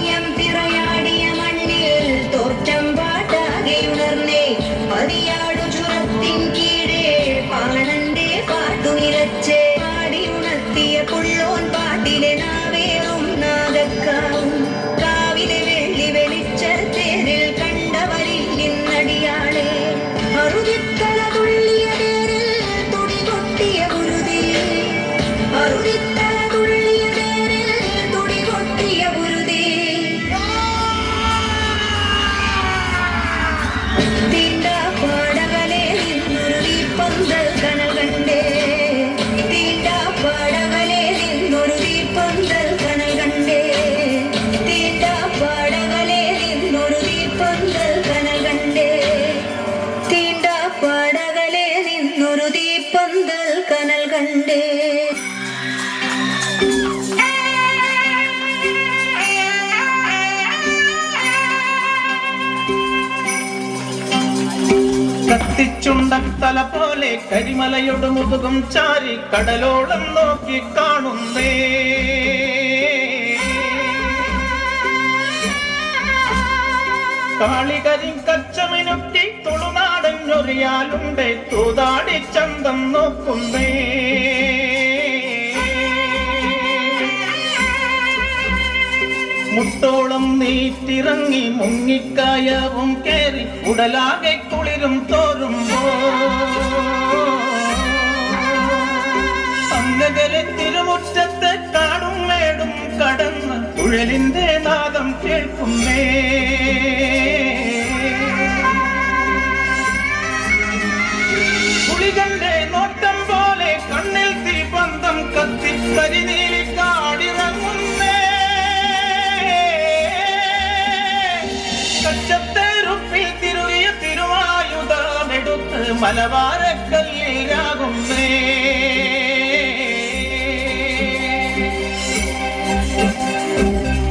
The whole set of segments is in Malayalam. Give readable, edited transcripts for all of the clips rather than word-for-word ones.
പുണ്യം തിറയാടിയ മണ്ണിൽ തോറ്റം പാട്ടാകെയുണർന്നേ പതിയാടു ചുരത്തിൻ കീഴേ പാണന്റെ പാട്ടു നിലച്ചേ പാടിയുണർത്തിയ പുള്ളോൻ പാട്ടിലെ നാവേറും നാഗക്കാവും കാവിലെ വെള്ളി വെളിച്ചത്തേരിൽ കണ്ടവരിൽ നിന്നടിയാളെ അറുതിത്തല തുള്ളിയ തേരിൽ തുടി കൊട്ടിയ ഗുരുതി അറുതിത്തല തുള്ളിയ തേരിൽ തുടി കൊട്ടിയ ഗുരുതി തീണ്ട പാടകലെ നിന്നൊരു ദീപന്തൽ കനൽ കണ്ടേ തീണ്ട പാടകലെ നിന്നൊരു ദീപന്തൽ കനൽ കണ്ടേ തീണ്ട പാടകലെ നിന്നൊരു ദീപന്തൽ കനൽ കണ്ടേ തീണ്ട പാടകലെ നിന്നൊരു ദീപന്തൽ കനൽ കണ്ടേ കത്തിച്ചുണ്ടത്തല പോലെ കരിമലയുടെ മുതുകും ചാരി കടലോളം നോക്കി കാണുന്നേ കാളികരി കച്ചമിനുക്കി തുളുനാടഞ്ഞൊറിയാലുണ്ടേ തൂതാടി ചന്തം നോക്കുന്നേ മുട്ടോളം നീറ്റിറങ്ങി മുങ്ങിക്കായവും കേറി ഉടലാകെ കുളിരും തോറുമ്പോ അങ്ങകലെ തിരുമുറ്റത്തെ കാടും മേടും കടന്ന് കുഴലിന്റെ നാദം കേൾക്കുന്നേ കുളികന്റെ നോട്ടം പോലെ കണ്ണിൽ തീപന്തം കത്തി കരിനീലി കാടിറങ്ങുന്നേ കച്ചത്തേറുപ്പിൽ തിരുകിയ തിരുവായുധമെടുത്ത് മലവാരക്കല്ലിലാകുന്നേ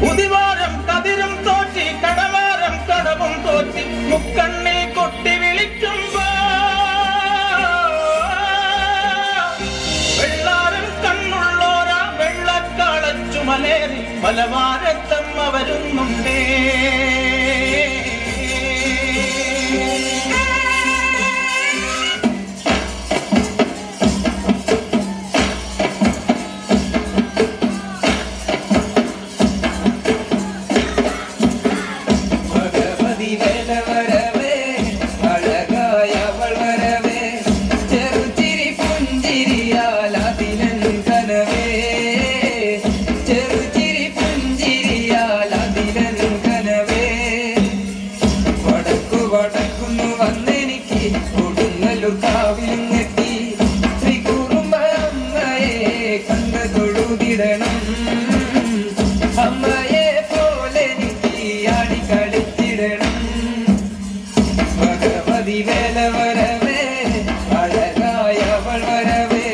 ഉദിവാരം കതിരും തോറ്റി കടവാരം കടവും തോറ്റി മുക്കണ്ണിൽ കൊട്ടി വിളിക്കുമ്പോ വെള്ളാരം കണ്ണുള്ളോരാ വെള്ളക്കാളച്ചുമലേറി മലവാരത്തമ്മ വരുന്നുണ്ടേ അമ്മയെ പോലെ ആടി കളിച്ചിടണം ഭഗവതി വേല വരവേ അഴകായവൾ വരവേ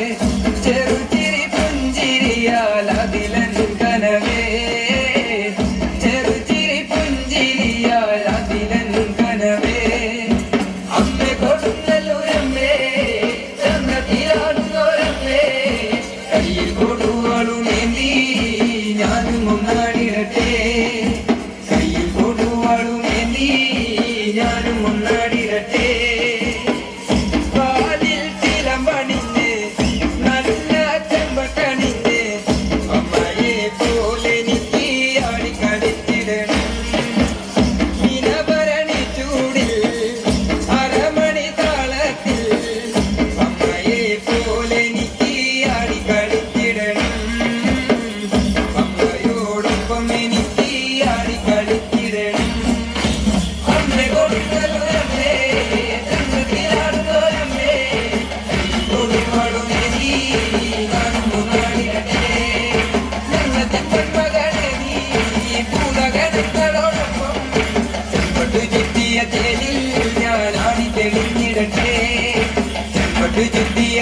ചെറുചിരി പുഞ്ചിരിയാൽ അതിലൻ കനവേ ചെറുചിരി പുഞ്ചിരിയാൽ അതിലൻ കനവേ അമ്മ കൊടുങ്ങല്ലൂരമ്മേ ചന്ദ്രത്തിലാടുന്നോരമ്മേ കയ്യിൽ കൊടുവാളുമേന്തി ഞാനും ഒന്നാടിരട്ടെ കയ്യിൽ കൊടുവാളുമേന്തി ഞാനും ഒന്നാടിരട്ടെ പാലിൽ ചിലമ്പണിഞ്ഞ് നല്ല ചെമ്പട്ടണിഞ്ഞ് അമ്മയെ പോലെ എനിക്ക് ആടിക്കളിച്ചിടണം ഇനഭരണി ചൂടിൽ അരമണി താളത്തിൽ അമ്മയെ പോലെ എനിക്ക് ആടിക്കളിച്ചിടണം അമ്മയോടൊപ്പം എനിക്ക് ആടിക്കളിച്ചിടണം അമ്മ കൊടുക്കലുരമ്മേ ചന്ദ്രത്തിലാടുന്നോരമ്മേ കൊടുവാളുമേനി ഞാനും ഒന്നാടിരട്ടെ ഞങ്ങളുടെ പെൺമകളെ നീ ഭൂതഗണങ്ങളോടൊപ്പം ചെമ്പട്ട് ചുറ്റിയ തേരിൽ ഞാൻ ആടി തെളിഞ്ഞിടട്ടെ ചെമ്പട്ട് ചുറ്റിയ